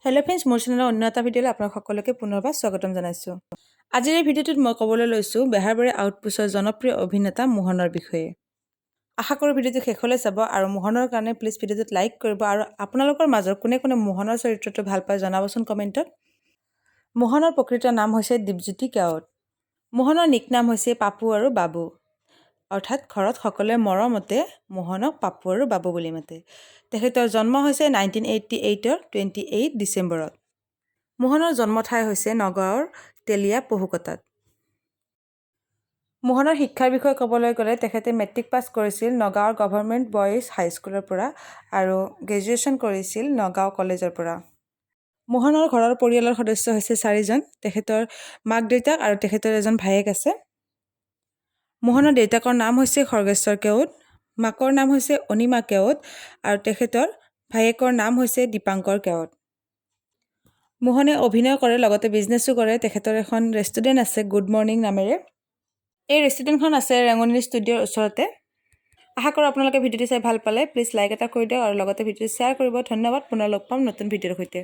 Hello' friends, মোৰ চেনেলৰ অন্য এটা ভিডিঅ'লৈ আপোনাক সকলোকে পুনৰবাৰ স্বাগতম জনাইছোঁ। আজিৰ এই ভিডিঅ'টোত মই ক'বলৈ লৈছোঁ বেহাৰবাৰী আউটপোষ্টৰ জনপ্ৰিয় অভিনেতা মোহনৰ বিষয়ে। আশা কৰোঁ ভিডিঅ'টো শেষলৈ চাব আৰু মোহনৰ কাৰণে প্লিজ ভিডিঅ'টোত লাইক কৰিব আৰু আপোনালোকৰ মাজৰ কোনে কোনে মোহনৰ চৰিত্ৰটো ভাল পায় জনাবচোন কমেণ্টত। মোহনৰ প্ৰকৃত নাম হৈছে দীপজ্যোতি কেওট। মোহনৰ নিক নাম হৈছে পাপু আৰু বাবু, অৰ্থাৎ ঘৰত সকলোৱে মৰমতে মোহনক পাপু আৰু বাবু বুলি মাতে। তেখেতৰ জন্ম হৈছে 1988ৰ 28 ডিচেম্বৰত। মোহনৰ জন্ম ঠাই হৈছে নগাঁৱৰ তেলীয়া পহুকটাত। মোহনৰ শিক্ষাৰ বিষয়ে ক'বলৈ গ'লে তেখেতে মেট্ৰিক পাছ কৰিছিল নগাঁৱৰ গভৰ্ণমেণ্ট বইজ হাইস্কুলৰ পৰা আৰু গ্ৰেজুৱেশ্যন কৰিছিল নগাঁও কলেজৰ পৰা। মোহনৰ ঘৰৰ পৰিয়ালৰ সদস্য হৈছে 4জন। তেখেতৰ মাক দেউতাক আৰু তেখেতৰ এজন ভায়েক আছে। মোহনৰ দেউতাকৰ নাম হৈছে খৰ্গেশ্বৰ কেওট, মাকৰ নাম হৈছে অনিমা কেওট আৰু তেখেতৰ ভায়েকৰ নাম হৈছে দীপাংকৰ কেওট। মোহনে অভিনয় কৰে লগতে বিজনেছো কৰে। তেখেতৰ এখন ৰেষ্টুৰেণ্ট আছে গুড মৰ্ণিং নামেৰে। এই ৰেষ্টুৰেণ্টখন আছে ৰেঙনি ষ্টুডিঅ'ৰ ওচৰতে। আশা কৰোঁ আপোনালোকে ভিডিঅ'টো চাই ভাল পালে। প্লিজ লাইক এটা কৰি দিয়ক আৰু লগতে ভিডিঅ'টো শ্বেয়াৰ কৰিব। ধন্যবাদ। পুনৰ লগ পাম নতুন ভিডিঅ'ৰ সৈতে।